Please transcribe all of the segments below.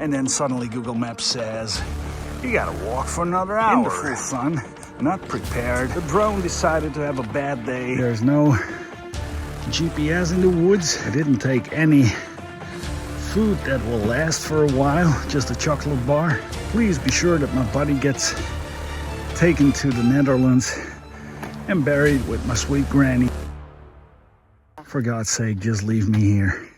And then suddenly Google Maps says, you gotta walk for another hour. In the full sun, not prepared. The drone decided to have a bad day. There's no GPS in the woods. I didn't take any food that will last for a while, just a chocolate bar. Please be sure that my body gets taken to the Netherlands and buried with my sweet granny. For God's sake, just leave me here.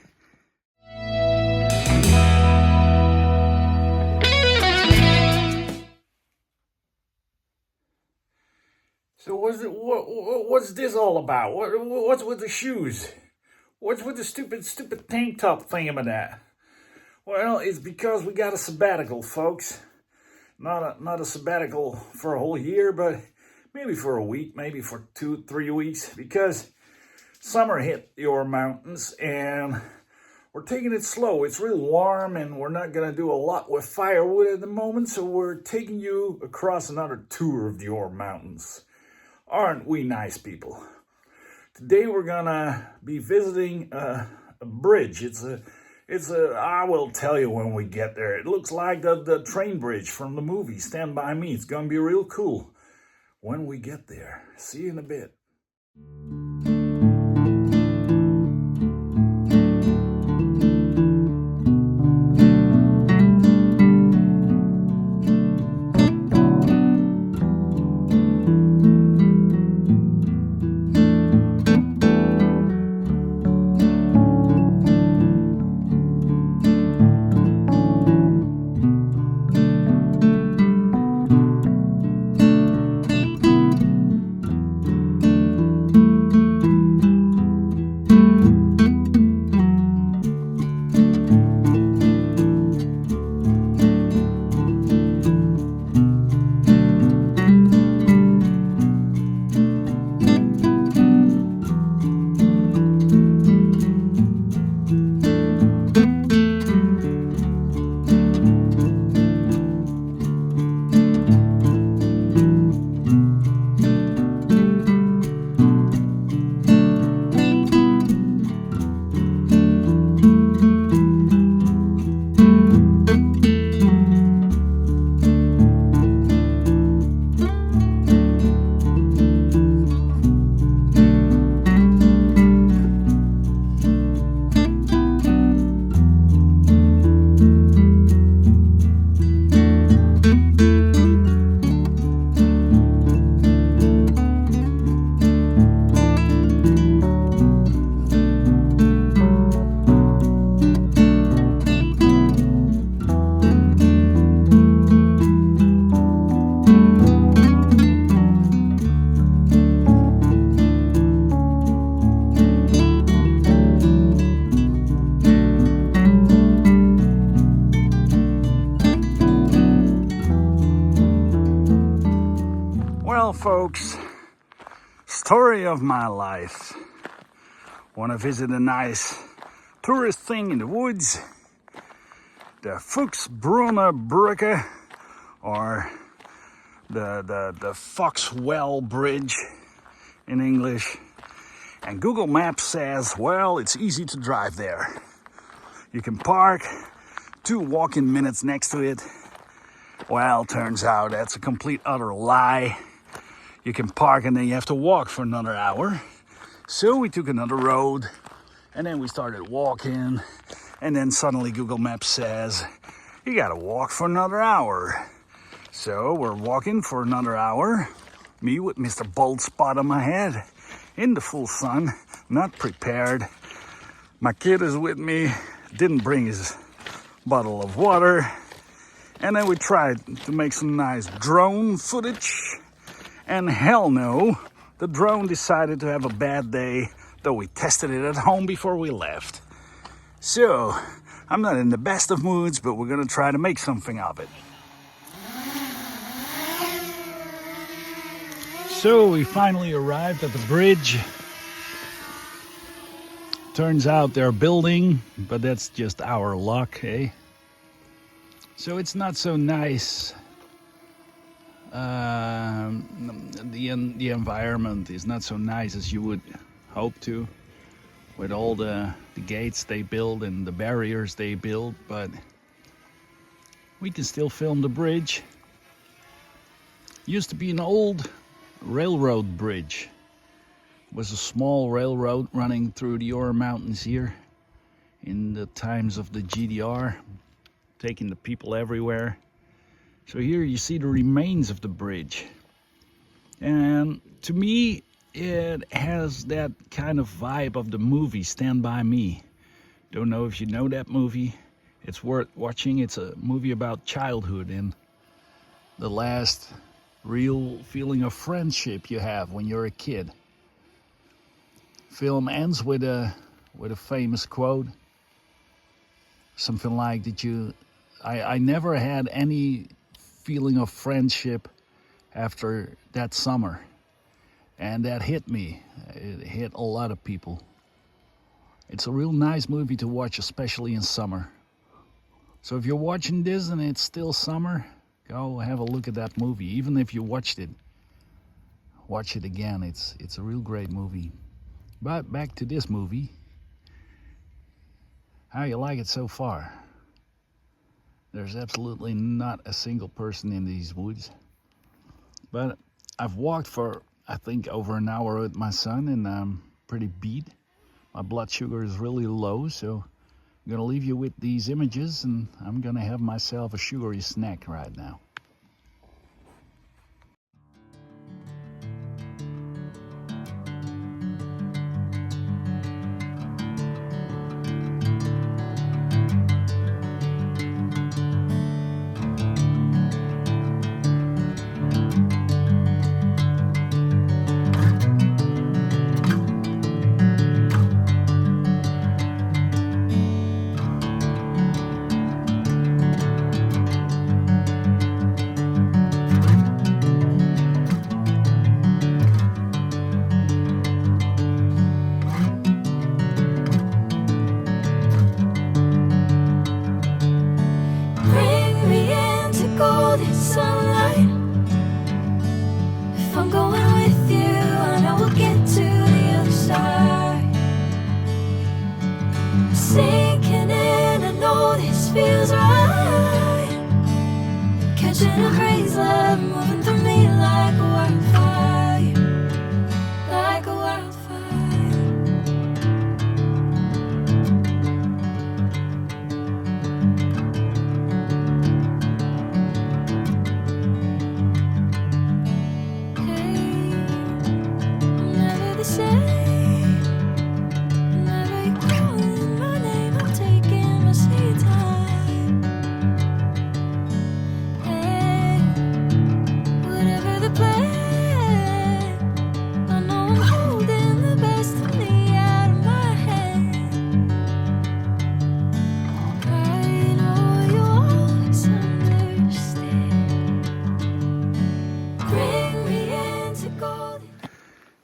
So what's this all about? What's with the shoes? What's with the stupid tank top thing about that? Well, it's because we got a sabbatical, folks. Not a sabbatical for a whole year, but maybe for a week, maybe for 2-3 weeks, because summer hit your mountains and we're taking it slow. It's really warm and we're not gonna do a lot with firewood at the moment, so we're taking you across another tour of the Ore Mountains. Aren't we nice people? Today we're gonna be visiting a bridge. I will tell you when we get there. It looks like the train bridge from the movie Stand By Me. It's gonna be real cool when we get there. See you in a bit. Well, folks, story of my life. Want to visit a nice tourist thing in the woods, the Fuchsbrunner Brücke, or the Foxwell Bridge in English. And Google Maps says, well, it's easy to drive there. You can park 2 walking minutes next to it. Well, turns out that's a complete utter lie. You can park and then you have to walk for another hour. So we took another road and then we started walking, and then suddenly Google Maps says, you gotta walk for another hour. So we're walking for another hour, me with Mr. Bald Spot on my head, in the full sun, not prepared. My kid is with me, didn't bring his bottle of water. And then we tried to make some nice drone footage. And hell no, the drone decided to have a bad day, though we tested it at home before we left. So, I'm not in the best of moods, but we're gonna try to make something of it. So, we finally arrived at the bridge. Turns out they're building, but that's just our luck, eh? So it's not so nice. The environment is not so nice as you would hope to, with all the gates they build and the barriers they build, but We can still film the bridge. Used to be an old railroad bridge. It was a small railroad running through the Ore Mountains here in the times of the GDR, taking the people everywhere. So here you see the remains of the bridge. And to me, it has that kind of vibe of the movie Stand By Me. Don't know if you know that movie. It's worth watching. It's a movie about childhood and the last real feeling of friendship you have when you're a kid. Film ends with a famous quote. Something like that I never had any feeling of friendship after that summer. And that hit me. It hit a lot of people. It's a real nice movie to watch, especially in summer. So if you're watching this and it's still summer, go have a look at that movie. Even if you watched it, watch it again. It's a real great movie. But back to this movie. How you like it so far? There's absolutely not a single person in these woods. But I've walked for, I think, over an hour with my son, and I'm pretty beat. My blood sugar is really low, so I'm gonna leave you with these images, and I'm gonna have myself a sugary snack right now.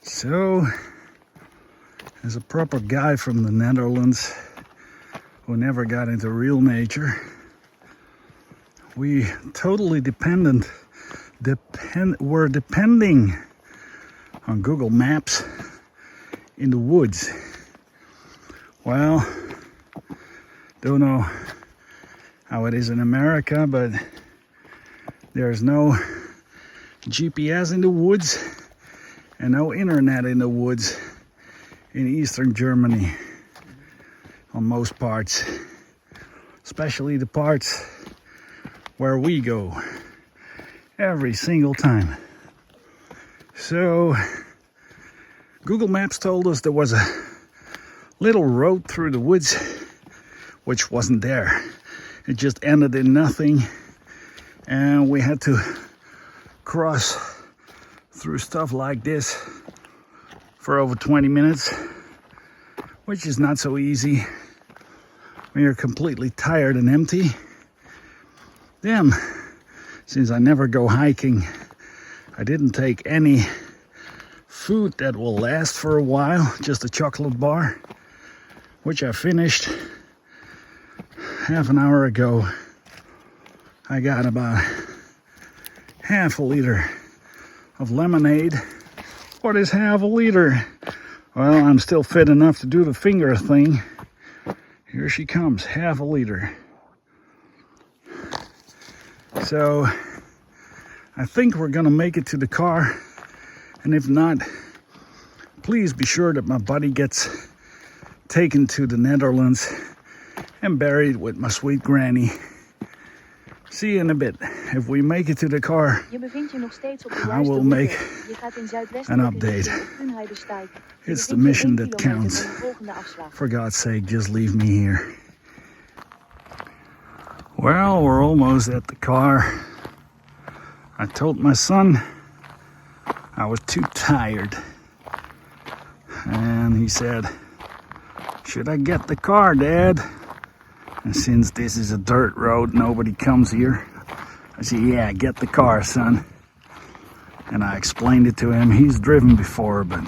So, as a proper guy from the Netherlands who never got into real nature, we totally we're depending on Google Maps in the woods. Well, don't know how it is in America, but there's no GPS in the woods and no internet in the woods in Eastern Germany on most parts, especially the parts where we go every single time. So Google Maps told us there was a little road through the woods which wasn't there. It just ended in nothing, and we had to cross through stuff like this for over 20 minutes, which is not so easy when you're completely tired and empty. Then, since I never go hiking, I didn't take any food that will last for a while, just a chocolate bar, which I finished half an hour ago. I got about half a liter of lemonade. What is half a liter? Well, I'm still fit enough to do the finger thing. Here she comes, half a liter. So I think we're gonna make it to the car, and if not, please be sure that my body gets taken to the Netherlands and buried with my sweet granny. See you in a bit. If we make it to the car, I will make an update. It's the mission that counts. For God's sake, just leave me here. Well, we're almost at the car. I told my son I was too tired. And he said, "Should I get the car, Dad?" And since this is a dirt road, nobody comes here, I said, "Yeah, get the car, son." And I explained it to him. He's driven before, but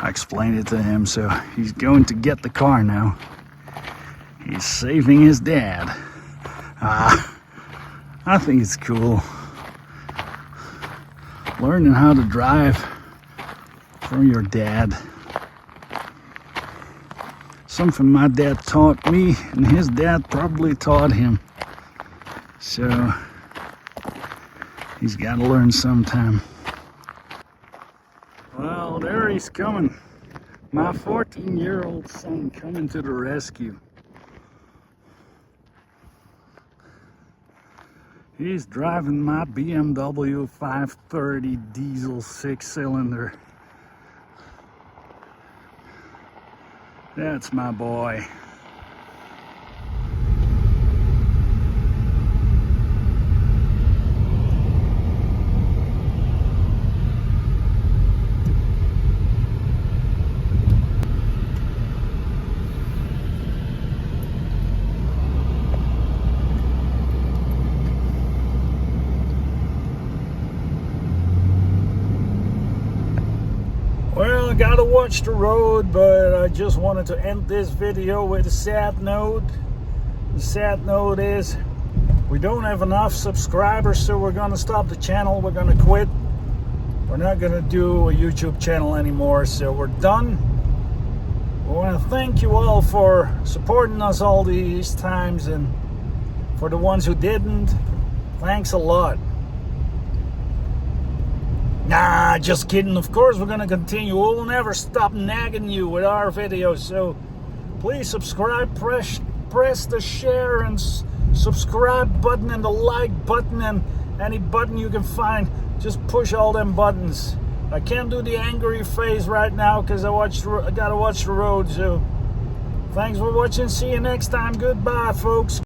I explained it to him, so he's going to get the car now. He's saving his dad. I think it's cool. Learning how to drive from your dad. Something my dad taught me, and his dad probably taught him. So he's got to learn sometime. Well, there he's coming. My 14-year-old son coming to the rescue. He's driving my BMW 530 diesel 6-cylinder. That's my boy. Well, I gotta watch the road, but I just wanted to end this video with a sad note. The sad note is we don't have enough subscribers, so we're gonna stop the channel. We're gonna quit. We're not gonna do a YouTube channel anymore, so we're done. We want to thank you all for supporting us all these times, and for the ones who didn't, thanks a lot. Nah, just kidding. Of course, we're going to continue. We'll never stop nagging you with our videos. So please subscribe, press the share and subscribe button and the like button and any button you can find. Just push all them buttons. I can't do the angry face right now because I got to watch the road. So thanks for watching. See you next time. Goodbye, folks.